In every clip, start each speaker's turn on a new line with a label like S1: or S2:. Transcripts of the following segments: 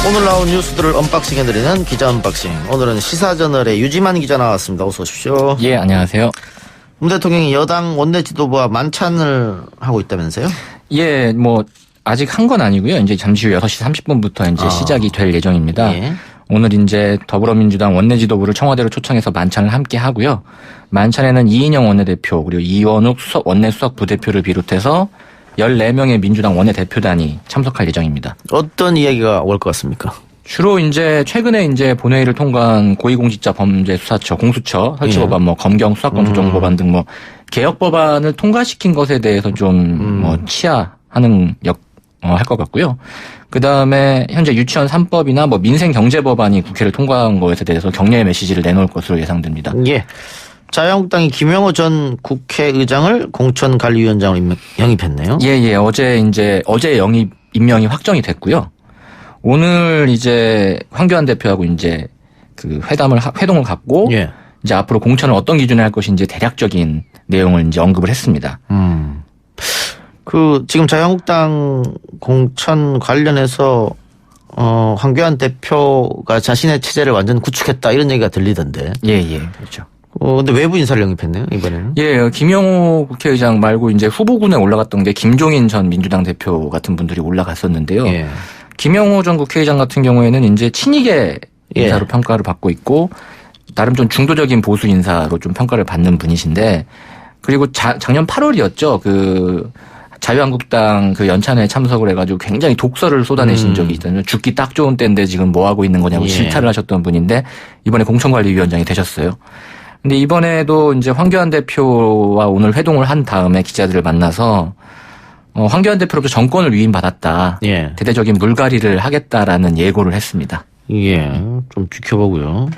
S1: 오늘 나온 뉴스들을 언박싱해드리는 기자 언박싱. 오늘은 시사저널의 유지만 기자 나왔습니다. 어서 오십시오.
S2: 예, 안녕하세요.
S1: 문 대통령이 여당 원내 지도부와 만찬을 하고 있다면서요?
S2: 예, 뭐 아직 한 건 아니고요. 이제 잠시 후 6시 30분부터 이제 시작이 될 예정입니다.
S1: 예.
S2: 오늘 이제 더불어민주당 원내 지도부를 청와대로 초청해서 만찬을 함께 하고요. 만찬에는 이인영 원내대표 그리고 이원욱 원내 수석 부대표를 비롯해서 14명의 민주당 원내대표단이 참석할 예정입니다.
S1: 어떤 이야기가 올 것 같습니까?
S2: 주로 이제 최근에 이제 본회의를 통과한 고위공직자범죄수사처 공수처 설치법안, 뭐 검경 수사권 조정법안 등 뭐 개혁 법안을 통과시킨 것에 대해서 좀 뭐 치하하는 할 것 같고요. 그 다음에 현재 유치원 3법이나 뭐 민생 경제 법안이 국회를 통과한 것에 대해서 격려의 메시지를 내놓을 것으로 예상됩니다.
S1: 예. 자유한국당이 김영호 전 국회의장을 공천관리위원장으로 영입했네요.
S2: 예. 어제 임명이 확정이 됐고요. 오늘 이제 황교안 대표하고 이제 그 회동을 갖고
S1: 예.
S2: 이제 앞으로 공천을 어떤 기준에 할 것인지 대략적인 내용을 이제 언급을 했습니다.
S1: 지금 자유한국당 공천 관련해서 황교안 대표가 자신의 체제를 완전 구축했다 이런 얘기가 들리던데.
S2: 예, 그렇죠.
S1: 근데 외부 인사를 영입했네요, 이번에는.
S2: 예, 김영호 국회의장 말고 이제 후보군에 올라갔던 게 김종인 전 민주당 대표 같은 분들이 올라갔었는데요.
S1: 예.
S2: 김영호 전 국회의장 같은 경우에는 이제 친이계 인사로 평가를 받고 있고 나름 좀 중도적인 보수 인사로 좀 평가를 받는 분이신데, 그리고 작년 8월이었죠. 그 자유한국당 그 연찬회에 참석을 해가지고 굉장히 독설을 쏟아내신 적이 있잖아요. 죽기 딱 좋은 때인데 지금 뭐 하고 있는 거냐고 질타를 하셨던 분인데 이번에 공천관리위원장이 되셨어요. 근데 이번에도 이제 황교안 대표와 오늘 회동을 한 다음에 기자들을 만나서 황교안 대표로부터 정권을 위임받았다.
S1: 예.
S2: 대대적인 물갈이를 하겠다라는 예고를 했습니다.
S1: 예, 좀 지켜보고요.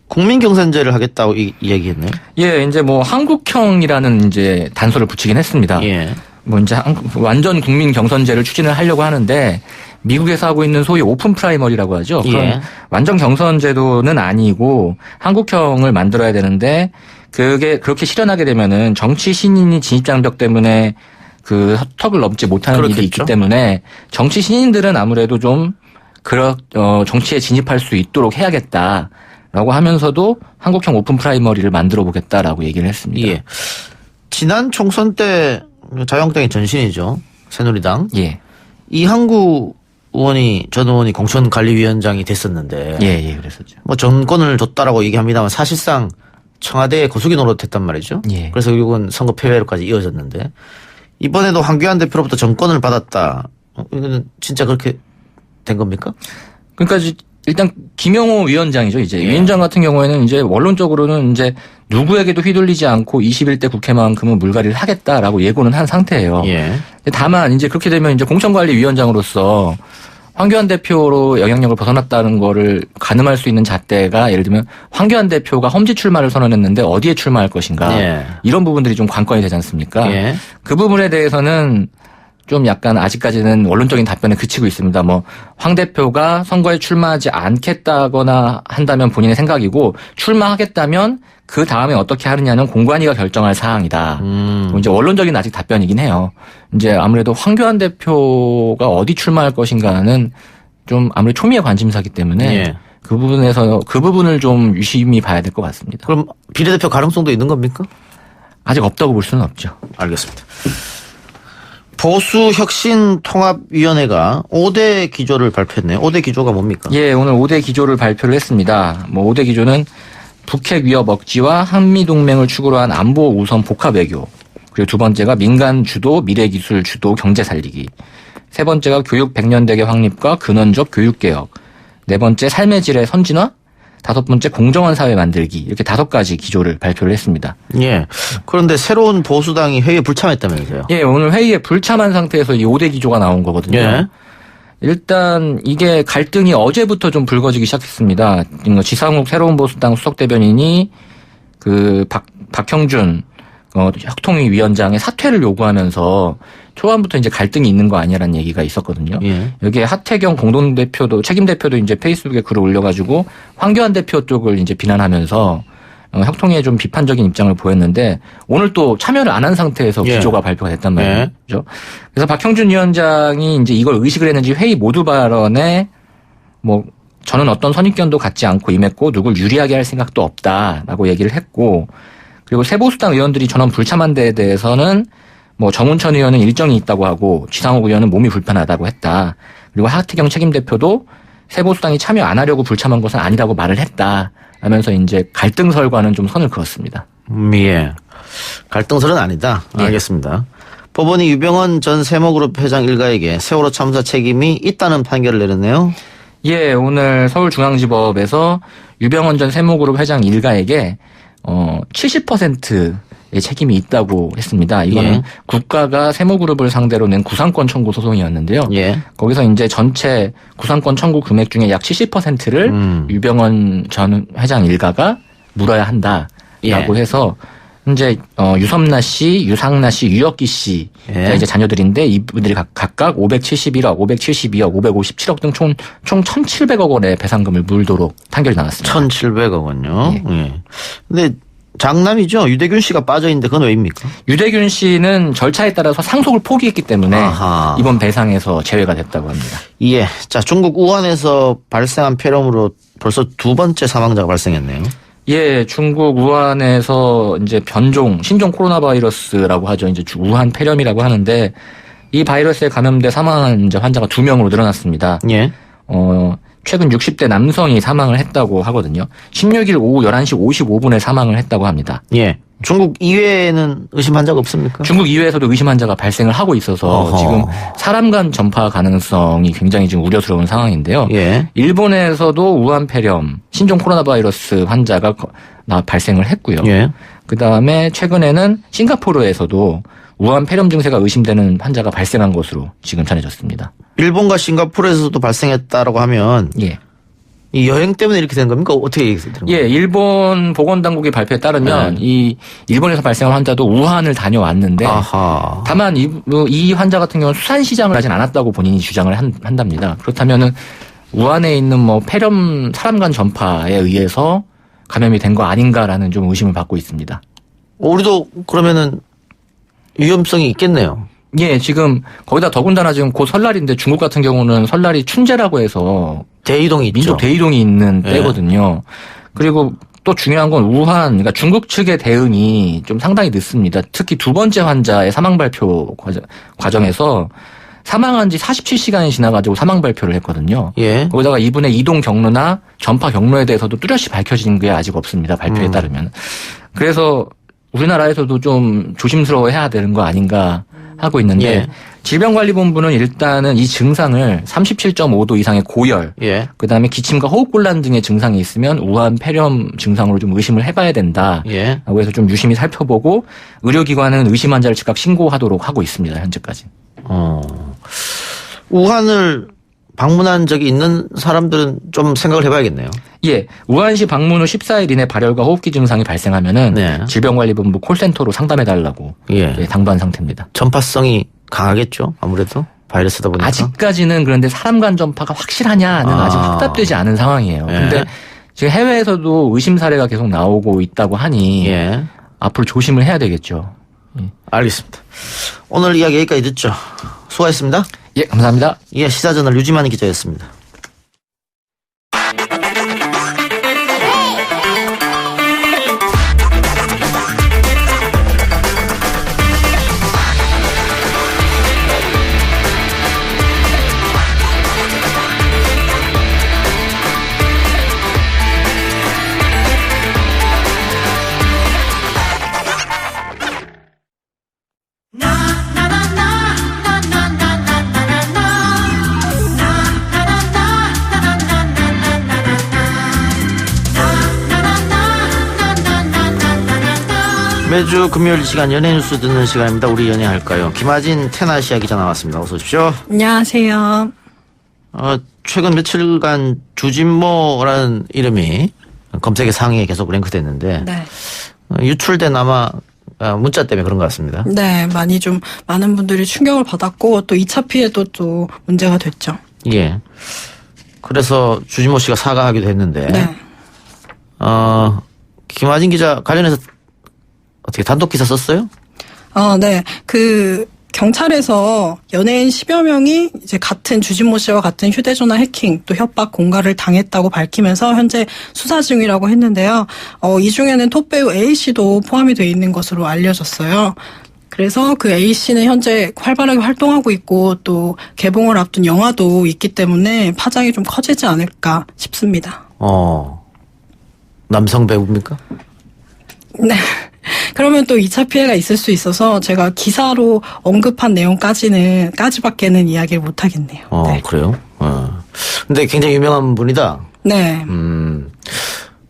S1: 국민경선제를 하겠다고 이야기했네요.
S2: 예, 이제 뭐 한국형이라는 이제 단서를 붙이긴 했습니다.
S1: 예.
S2: 뭐 이제 완전 국민 경선제를 추진을 하려고 하는데 미국에서 하고 있는 소위 오픈 프라이머리라고 하죠.
S1: 예.
S2: 완전 경선제도는 아니고 한국형을 만들어야 되는데 그게 그렇게 실현하게 되면은 정치 신인이 진입 장벽 때문에 그 턱을 넘지 못하는
S1: 그렇겠죠.
S2: 일이 있기 때문에 정치 신인들은 아무래도 좀 정치에 진입할 수 있도록 해야겠다라고 하면서도 한국형 오픈 프라이머리를 만들어 보겠다라고 얘기를 했습니다.
S1: 예. 지난 총선 때 자유한국당의 전신이죠. 새누리당.
S2: 예.
S1: 이항구 전 의원이 공천관리위원장이 됐었는데.
S2: 예, 그랬었죠.
S1: 뭐 정권을 줬다라고 얘기합니다만 사실상 청와대에 거수기 노릇했단 말이죠.
S2: 예.
S1: 그래서 결국은 선거 패배로까지 이어졌는데 이번에도 황교안 대표로부터 정권을 받았다. 이거는 진짜 그렇게 된 겁니까?
S2: 그러니까 일단 김영호 위원장이죠. 이제
S1: 예.
S2: 위원장 같은 경우에는 이제 원론적으로는 이제 누구에게도 휘둘리지 않고 21대 국회만큼은 물갈이를 하겠다라고 예고는 한 상태예요.
S1: 예.
S2: 다만 이제 그렇게 되면 이제 공천관리위원장으로서 황교안 대표로 영향력을 벗어났다는 거를 가늠할 수 있는 잣대가 예를 들면 황교안 대표가 험지 출마를 선언했는데 어디에 출마할 것인가.
S1: 예.
S2: 이런 부분들이 좀 관건이 되지 않습니까?
S1: 예.
S2: 그 부분에 대해서는 좀 약간 아직까지는 원론적인 답변에 그치고 있습니다. 뭐 황 대표가 선거에 출마하지 않겠다거나 한다면 본인의 생각이고 출마하겠다면 그 다음에 어떻게 하느냐는 공관위가 결정할 사항이다. 뭐 이제 원론적인 아직 답변이긴 해요. 이제 아무래도 황교안 대표가 어디 출마할 것인가는 좀 아무래도 초미의 관심사기 때문에
S1: 예.
S2: 그 부분을 좀 유심히 봐야 될 것 같습니다.
S1: 그럼 비례대표 가능성도 있는 겁니까?
S2: 아직 없다고 볼 수는 없죠.
S1: 알겠습니다. 보수혁신통합위원회가 5대 기조를 발표했네요. 5대 기조가 뭡니까?
S2: 예, 오늘 5대 기조를 발표를 했습니다. 뭐 5대 기조는 북핵 위협 억지와 한미동맹을 축으로 한 안보 우선 복합 외교. 그리고 두 번째가 민간 주도, 미래기술 주도, 경제 살리기. 세 번째가 교육 100년대계 확립과 근원적 교육개혁. 네 번째 삶의 질의 선진화. 다섯 번째 공정한 사회 만들기. 이렇게 5가지 기조를 발표를 했습니다.
S1: 예. 그런데 새로운 보수당이 회의에 불참했다면서요?
S2: 예, 오늘 회의에 불참한 상태에서 이 5대 기조가 나온 거거든요.
S1: 예.
S2: 일단 이게 갈등이 어제부터 좀 불거지기 시작했습니다. 지상욱 새로운 보수당 수석대변인이 그 박형준 혁통위 위원장의 사퇴를 요구하면서 초반부터 이제 갈등이 있는 거 아니냐라는 얘기가 있었거든요.
S1: 예.
S2: 여기에 하태경 공동대표도 책임 대표도 이제 페이스북에 글을 올려가지고 황교안 대표 쪽을 이제 비난하면서 혁통위에 좀 비판적인 입장을 보였는데 오늘 또 참여를 안 한 상태에서
S1: 예.
S2: 기조가 발표가 됐단 말이죠.
S1: 예.
S2: 그래서 박형준 위원장이 이제 이걸 의식을 했는지 회의 모두 발언에 뭐 저는 어떤 선입견도 갖지 않고 임했고 누굴 유리하게 할 생각도 없다라고 얘기를 했고, 그리고 새보수당 의원들이 전원 불참한 데에 대해서는 뭐 정운천 의원은 일정이 있다고 하고 지상욱 의원은 몸이 불편하다고 했다. 그리고 하태경 책임대표도 새보수당이 참여 안 하려고 불참한 것은 아니라고 말을 했다 하면서 이제 갈등설과는 좀 선을 그었습니다.
S1: 예. 갈등설은 아니다.
S2: 예.
S1: 알겠습니다. 법원이 유병헌 전 세모그룹 회장 일가에게 세월호 참사 책임이 있다는 판결을 내렸네요.
S2: 예, 오늘 서울중앙지법에서 유병헌 전 세모그룹 회장 일가에게 70%의 책임이 있다고 했습니다. 이거는
S1: 예.
S2: 국가가 세모그룹을 상대로 낸 구상권 청구 소송이었는데요.
S1: 예.
S2: 거기서 이제 전체 구상권 청구 금액 중에 약 70%를 유병헌 전 회장 일가가 물어야 한다라고
S1: 예.
S2: 해서 이제 유섬나 씨, 유상나 씨, 유혁기 씨가
S1: 예.
S2: 이제 자녀들인데 이분들이 각각 571억, 572억, 557억 등 총 1,700억 원의 배상금을 물도록 판결이 나왔습니다.
S1: 1,700억 원요.
S2: 예.
S1: 예. 근데 장남이죠. 유대균 씨가 빠져 있는데 그건 왜입니까?
S2: 유대균 씨는 절차에 따라서 상속을 포기했기 때문에
S1: 아하.
S2: 이번 배상에서 제외가 됐다고 합니다.
S1: 예. 자, 중국 우한에서 발생한 폐렴으로 벌써 두 번째 사망자가 발생했네요.
S2: 예, 중국 우한에서 이제 변종, 신종 코로나 바이러스라고 하죠. 이제 우한 폐렴이라고 하는데 이 바이러스에 감염돼 사망한 이제 환자가 2명으로 늘어났습니다.
S1: 예.
S2: 최근 60대 남성이 사망을 했다고 하거든요. 16일 오후 11시 55분에 사망을 했다고 합니다.
S1: 예. 중국 이외에는 의심 환자가 없습니까?
S2: 중국 이외에서도 의심 환자가 발생을 하고 있어서
S1: 어허.
S2: 지금 사람 간 전파 가능성이 굉장히 지금 우려스러운 상황인데요.
S1: 예.
S2: 일본에서도 우한 폐렴, 신종 코로나 바이러스 환자가 발생을 했고요.
S1: 예.
S2: 그다음에 최근에는 싱가포르에서도 우한 폐렴 증세가 의심되는 환자가 발생한 것으로 지금 전해졌습니다.
S1: 일본과 싱가포르에서도 발생했다라고 하면
S2: 예.
S1: 이 여행 때문에 이렇게 된 겁니까? 어떻게 얘기되는 겁니까?
S2: 예, 일본 보건당국의 발표에 따르면 이 일본에서 발생한 환자도 우한을 다녀왔는데
S1: 아하.
S2: 다만 이 환자 같은 경우는 수산시장을 하진 않았다고 본인이 주장을 한답니다. 그렇다면은 우한에 있는 뭐 폐렴 사람 간 전파에 의해서 감염이 된 거 아닌가라는 좀 의심을 받고 있습니다.
S1: 우리도 그러면은 위험성이 있겠네요.
S2: 예, 지금 거기다 더군다나 지금 곧 설날인데 중국 같은 경우는 설날이 춘제라고 해서
S1: 대이동이 있죠.
S2: 민족 대이동이 있는
S1: 예.
S2: 때거든요. 그리고 또 중요한 건 우한, 그러니까 중국 측의 대응이 좀 상당히 늦습니다. 특히 두 번째 환자의 사망 발표 과정에서 사망한 지 47시간이 지나가지고 사망 발표를 했거든요.
S1: 예.
S2: 거기다가 이분의 이동 경로나 전파 경로에 대해서도 뚜렷이 밝혀진 게 아직 없습니다. 발표에 따르면. 그래서 우리나라에서도 좀 조심스러워해야 되는 거 아닌가 하고 있는데
S1: 예.
S2: 질병관리본부는 일단은 이 증상을 37.5도 이상의 고열,
S1: 예.
S2: 그다음에 기침과 호흡곤란 등의 증상이 있으면 우한 폐렴 증상으로 좀 의심을 해봐야 된다.
S1: 예.
S2: 라고 해서 좀 유심히 살펴보고 의료기관은 의심 환자를 즉각 신고하도록 하고 있습니다. 현재까지.
S1: 우한을 방문한 적이 있는 사람들은 좀 생각을 해봐야겠네요.
S2: 예, 우한시 방문 후 14일 이내 발열과 호흡기 증상이 발생하면은
S1: 네.
S2: 질병관리본부 콜센터로 상담해달라고
S1: 예.
S2: 당부한 상태입니다.
S1: 전파성이 강하겠죠. 아무래도 바이러스다 보니까.
S2: 아직까지는 그런데 사람 간 전파가 확실하냐는 아직 확답되지 않은 상황이에요.
S1: 예.
S2: 근데 지금 해외에서도 의심 사례가 계속 나오고 있다고 하니
S1: 예.
S2: 앞으로 조심을 해야 되겠죠.
S1: 알겠습니다. 오늘 이야기 여기까지 듣죠. 수고하셨습니다.
S2: 예, 감사합니다.
S1: 예, 시사저널 유지만 기자였습니다. 매주 금요일 시간 연예 뉴스 듣는 시간입니다. 우리 연예할까요? 김하진 테나시아 기자 나왔습니다. 어서 오십시오.
S3: 안녕하세요.
S1: 최근 며칠간 주진모라는 이름이 검색의 상위에 계속 랭크됐는데
S3: 네.
S1: 유출된 아마 문자 때문에 그런 것 같습니다.
S3: 네, 많은 분들이 충격을 받았고 또 2차 피해도 또 문제가 됐죠.
S1: 예. 그래서 주진모 씨가 사과하기도 했는데
S3: 네.
S1: 김하진 기자 관련해서 어떻게 단독 기사 썼어요?
S3: 네. 경찰에서 연예인 10여 명이 이제 같은 주진모 씨와 같은 휴대전화 해킹 또 협박 공갈을 당했다고 밝히면서 현재 수사 중이라고 했는데요. 이 중에는 톱배우 A 씨도 포함이 돼 있는 것으로 알려졌어요. 그래서 그 A 씨는 현재 활발하게 활동하고 있고 또 개봉을 앞둔 영화도 있기 때문에 파장이 좀 커지지 않을까 싶습니다.
S1: 남성 배우입니까?
S3: 네. 그러면 또 2차 피해가 있을 수 있어서 제가 기사로 언급한 내용까지밖에는 이야기를 못 하겠네요. 네.
S1: 그래요? 근데 굉장히 유명한 분이다.
S3: 네.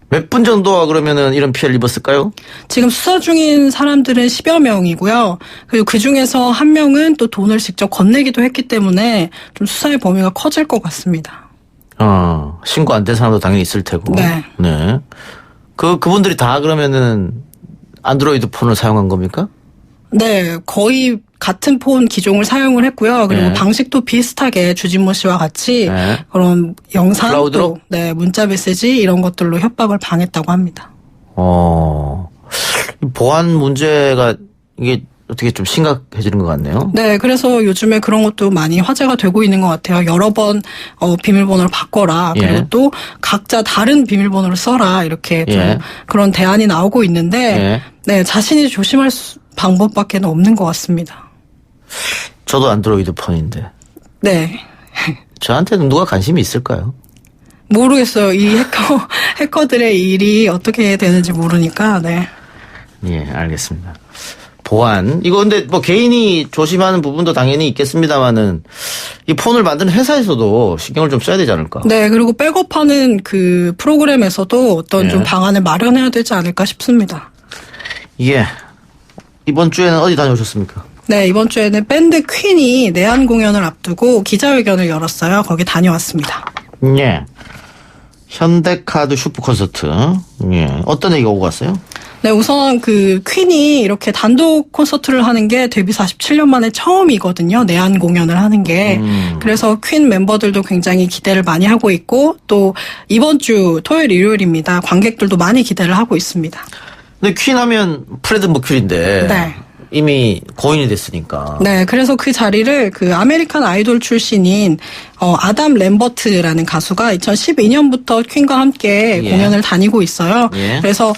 S1: 몇 분 정도가 그러면은 이런 피해를 입었을까요?
S3: 지금 수사 중인 사람들은 10여 명이고요. 그리고 그 중에서 한 명은 또 돈을 직접 건네기도 했기 때문에 좀 수사의 범위가 커질 것 같습니다.
S1: 신고 안 된 사람도 당연히 있을 테고.
S3: 네.
S1: 네. 그분들이 다 그러면은 안드로이드 폰을 사용한 겁니까?
S3: 네, 거의 같은 폰 기종을 사용을 했고요. 그리고
S1: 네.
S3: 방식도 비슷하게 주진모 씨와 같이
S1: 네.
S3: 그런 영상,
S1: 클라우드로?
S3: 또 문자 메시지 이런 것들로 협박을 당했다고 합니다.
S1: 보안 문제가 이게 어떻게 좀 심각해지는 것 같네요.
S3: 네, 그래서 요즘에 그런 것도 많이 화제가 되고 있는 것 같아요. 여러 번 비밀번호를 바꿔라. 그리고
S1: 예.
S3: 또 각자 다른 비밀번호를 써라. 이렇게 좀
S1: 예.
S3: 그런 대안이 나오고 있는데
S1: 예.
S3: 네, 자신이 조심할 방법밖에 없는 것 같습니다.
S1: 저도 안드로이드 폰인데
S3: 네.
S1: 저한테는 누가 관심이 있을까요?
S3: 모르겠어요. 이 해커들의 일이 어떻게 되는지 모르니까, 네.
S1: 예, 알겠습니다. 보안. 이거 근데 뭐 개인이 조심하는 부분도 당연히 있겠습니다만은 이 폰을 만드는 회사에서도 신경을 좀 써야 되지 않을까?
S3: 네, 그리고 백업하는 그 프로그램에서도 어떤
S1: 예.
S3: 좀 방안을 마련해야 되지 않을까 싶습니다.
S1: 예. 이번 주에는 어디 다녀오셨습니까?
S3: 네, 이번 주에는 밴드 퀸이 내한 공연을 앞두고 기자회견을 열었어요. 거기 다녀왔습니다.
S1: 예. 현대카드 슈퍼 콘서트. 예. 어떤 얘기가 오고 갔어요?
S3: 네, 우선 그 퀸이 이렇게 단독 콘서트를 하는 게 데뷔 47년 만에 처음이거든요. 내한 공연을 하는 게. 그래서 퀸 멤버들도 굉장히 기대를 많이 하고 있고 또 이번 주 토요일 일요일입니다. 관객들도 많이 기대를 하고 있습니다.
S1: 근데 퀸 하면 프레드 머큐리인데
S3: 네.
S1: 이미 고인이 됐으니까.
S3: 네, 그래서 그 자리를 그 아메리칸 아이돌 출신인 아담 램버트라는 가수가 2012년부터 퀸과 함께
S1: 예.
S3: 공연을 다니고 있어요.
S1: 예.
S3: 그래서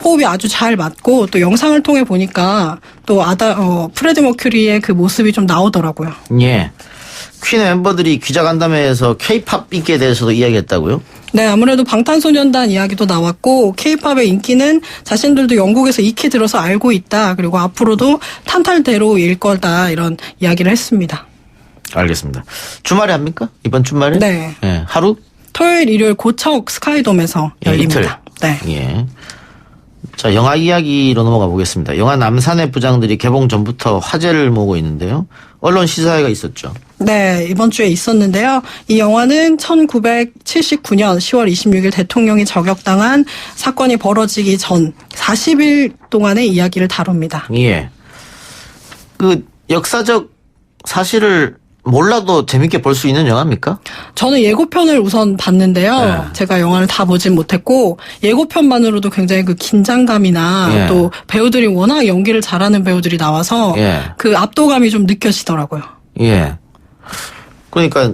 S3: 호흡이 아주 잘 맞고 또 영상을 통해 보니까 또 프레드 머큐리의 그 모습이 좀 나오더라고요.
S1: 예. 퀸 멤버들이 기자간담회에서 K-팝 인기에 대해서도 이야기했다고요?
S3: 네, 아무래도 방탄소년단 이야기도 나왔고 K-팝의 인기는 자신들도 영국에서 익히 들어서 알고 있다. 그리고 앞으로도 탄탄대로일 거다. 이런 이야기를 했습니다.
S1: 알겠습니다. 주말에 합니까? 이번 주말에?
S3: 네.
S1: 예. 하루?
S3: 토요일, 일요일 고척 스카이돔에서
S1: 예,
S3: 열립니다. 네.
S1: 예. 자, 영화 이야기로 넘어가 보겠습니다. 영화 남산의 부장들이 개봉 전부터 화제를 모으고 있는데요. 언론 시사회가 있었죠.
S3: 네, 이번 주에 있었는데요. 이 영화는 1979년 10월 26일 대통령이 저격당한 사건이 벌어지기 전 40일 동안의 이야기를 다룹니다.
S1: 예. 그 역사적 사실을 몰라도 재밌게 볼 수 있는 영화입니까?
S3: 저는 예고편을 우선 봤는데요.
S1: 네.
S3: 제가 영화를 다 보진 못했고 예고편만으로도 굉장히 그 긴장감이나
S1: 예.
S3: 또 배우들이 워낙 연기를 잘하는 배우들이 나와서
S1: 예.
S3: 그 압도감이 좀 느껴지더라고요.
S1: 예. 그러니까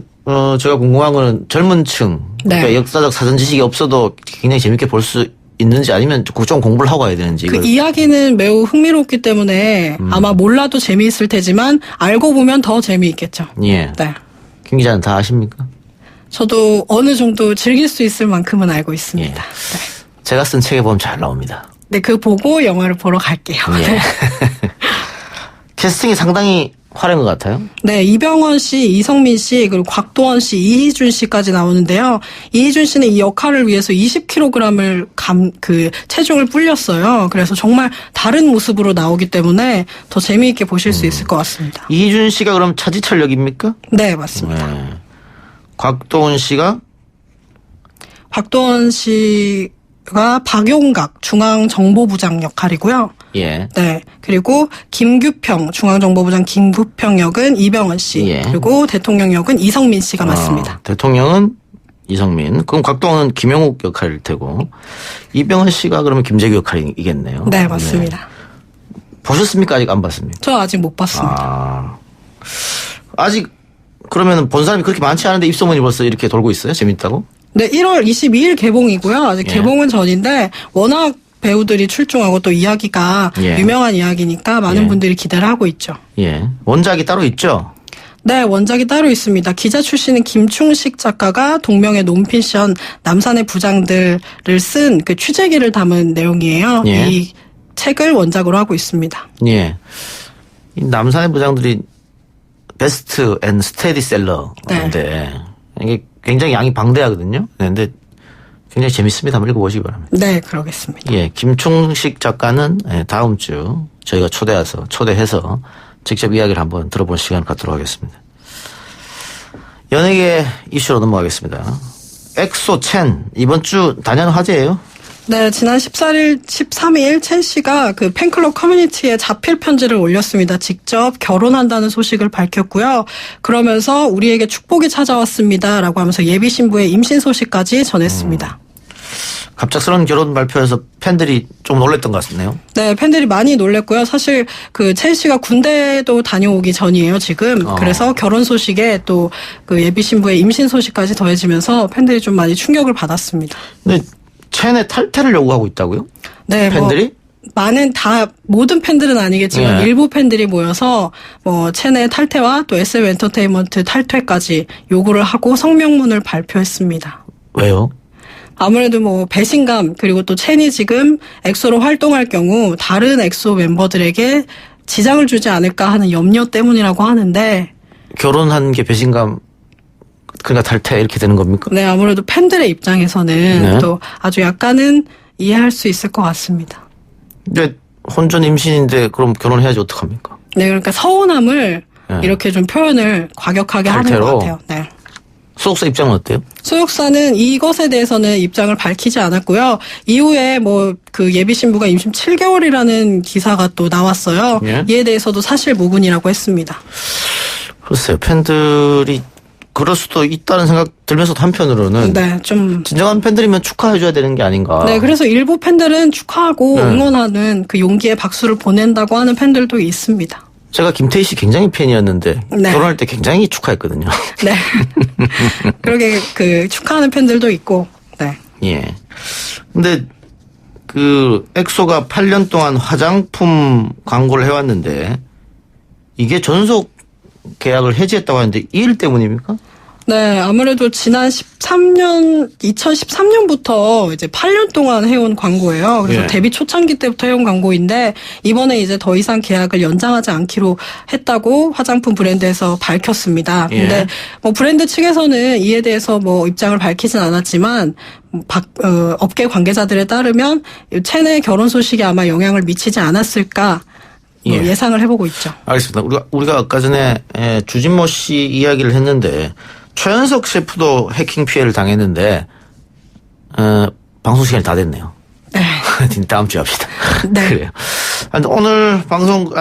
S1: 제가 궁금한 거는 젊은 층, 그러니까
S3: 네.
S1: 역사적 사전 지식이 없어도 굉장히 재밌게 볼 수 있는지 아니면 좀 공부를 하고 가야 되는지.
S3: 그
S1: 이걸.
S3: 이야기는 매우 흥미롭기 때문에 아마 몰라도 재미있을 테지만 알고 보면 더 재미있겠죠.
S1: 예.
S3: 네.
S1: 김 기자는 다 아십니까?
S3: 저도 어느 정도 즐길 수 있을 만큼은 알고 있습니다.
S1: 예.
S3: 네.
S1: 제가 쓴 책에 보면 잘 나옵니다.
S3: 네, 그거 보고 영화를 보러 갈게요.
S1: 예. 캐스팅이 상당히 화려한 것 같아요.
S3: 네, 이병헌 씨, 이성민 씨, 그리고 곽도원 씨, 이희준 씨까지 나오는데요. 이희준 씨는 이 역할을 위해서 20kg을 체중을 불렸어요. 그래서 정말 다른 모습으로 나오기 때문에 더 재미있게 보실 수 있을 것 같습니다.
S1: 이희준 씨가 그럼 차지철 역입니까?
S3: 네, 맞습니다.
S1: 네. 곽도원 씨가
S3: 곽도원 씨가 박용각 중앙정보부장 역할이고요.
S1: 예.
S3: 네. 그리고 김규평, 중앙정보부장 김규평 역은 이병헌 씨.
S1: 예.
S3: 그리고 대통령 역은 이성민 씨가 맡습니다.
S1: 대통령은 이성민. 그럼 곽도원은 김영욱 역할일 테고 이병헌 씨가 그러면 김재규 역할이겠네요.
S3: 네, 맞습니다.
S1: 보셨습니까? 아직 안 봤습니까?
S3: 저 아직 못 봤습니다.
S1: 아직 그러면 본 사람이 그렇게 많지 않은데 입소문이 벌써 이렇게 돌고 있어요? 재밌다고?
S3: 네, 1월 22일 개봉이고요. 아직
S1: 예.
S3: 개봉은 전인데 워낙 배우들이 출중하고 또 이야기가
S1: 예.
S3: 유명한 이야기니까 많은
S1: 예.
S3: 분들이 기대를 하고 있죠.
S1: 예. 원작이 따로 있죠?
S3: 네, 원작이 따로 있습니다. 기자 출신인 김충식 작가가 동명의 논피션 남산의 부장들을 쓴 그 취재기를 담은 내용이에요.
S1: 예.
S3: 이 책을 원작으로 하고 있습니다.
S1: 예. 이 남산의 부장들이 베스트 앤 스테디셀러인데 이게 굉장히 양이 방대하거든요. 그런데 굉장히 재밌습니다. 한번 읽어보시기 바랍니다.
S3: 네, 그러겠습니다.
S1: 예, 김충식 작가는 다음 주 저희가 초대해서 직접 이야기를 한번 들어볼 시간을 갖도록 하겠습니다. 연예계 이슈로 넘어가겠습니다. 엑소 첸 이번 주 단연 화제예요.
S3: 네, 지난 13일 첸 씨가 그 팬클럽 커뮤니티에 자필 편지를 올렸습니다. 직접 결혼한다는 소식을 밝혔고요. 그러면서 우리에게 축복이 찾아왔습니다라고 하면서 예비 신부의 임신 소식까지 전했습니다.
S1: 갑작스러운 결혼 발표에서 팬들이 좀 놀랬던 것 같네요.
S3: 네, 팬들이 많이 놀랬고요. 사실 그 첸 씨가 군대도 다녀오기 전이에요, 지금. 그래서 결혼 소식에 또 그 예비 신부의 임신 소식까지 더해지면서 팬들이 좀 많이 충격을 받았습니다.
S1: 근데 첸의 탈퇴를 요구하고 있다고요?
S3: 네,
S1: 팬들이?
S3: 모든 팬들은 아니겠지만
S1: 예.
S3: 일부 팬들이 모여서 첸의 탈퇴와 또 SM 엔터테인먼트 탈퇴까지 요구를 하고 성명문을 발표했습니다.
S1: 왜요?
S3: 아무래도 배신감 그리고 또 첸이 지금 엑소로 활동할 경우 다른 엑소 멤버들에게 지장을 주지 않을까 하는 염려 때문이라고 하는데
S1: 결혼한 게 배신감 그러니까 탈퇴 이렇게 되는 겁니까?
S3: 네, 아무래도 팬들의 입장에서는
S1: 네.
S3: 또 아주 약간은 이해할 수 있을 것 같습니다.
S1: 근데 혼전 임신인데 그럼 결혼해야지 어떡합니까?
S3: 네, 그러니까 서운함을
S1: 네.
S3: 이렇게 좀 표현을 과격하게
S1: 탈퇴로?
S3: 하는 것 같아요. 네.
S1: 소속사 입장은 어때요?
S3: 소속사는 이것에 대해서는 입장을 밝히지 않았고요. 이후에 그 예비 신부가 임신 7개월이라는 기사가 또 나왔어요.
S1: 예?
S3: 이에 대해서도 사실무근이라고 했습니다.
S1: 글쎄요. 팬들이 그럴 수도 있다는 생각 들면서도 한편으로는
S3: 네, 좀.
S1: 진정한 팬들이면 축하해줘야 되는 게 아닌가.
S3: 네, 그래서 일부 팬들은 축하하고
S1: 네.
S3: 응원하는 그 용기에 박수를 보낸다고 하는 팬들도 있습니다.
S1: 제가 김태희 씨 굉장히 팬이었는데
S3: 네.
S1: 결혼할 때 굉장히 축하했거든요.
S3: 네. 그러게 그 축하하는 팬들도 있고, 네.
S1: 예. 근데 그 엑소가 8년 동안 화장품 광고를 해왔는데 이게 전속 계약을 해지했다고 하는데 이 일 때문입니까?
S3: 네, 아무래도 지난 2013년부터 이제 8년 동안 해온 광고예요. 그래서
S1: 예.
S3: 데뷔 초창기 때부터 해온 광고인데 이번에 이제 더 이상 계약을 연장하지 않기로 했다고 화장품 브랜드에서 밝혔습니다.
S1: 예.
S3: 근데 브랜드 측에서는 이에 대해서 입장을 밝히진 않았지만 업계 관계자들에 따르면 첸의 결혼 소식이 아마 영향을 미치지 않았을까
S1: 예.
S3: 예상을 해보고 있죠.
S1: 알겠습니다. 우리가 아까 전에 주진모 씨 이야기를 했는데 최연석 셰프도 해킹 피해를 당했는데 방송 시간이 다 됐네요.
S3: 네.
S1: 다음 주에 합시다.
S3: 네.
S1: 그래요. 오늘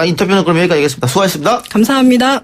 S1: 인터뷰는 그럼 여기까지 하겠습니다. 수고하셨습니다.
S3: 감사합니다.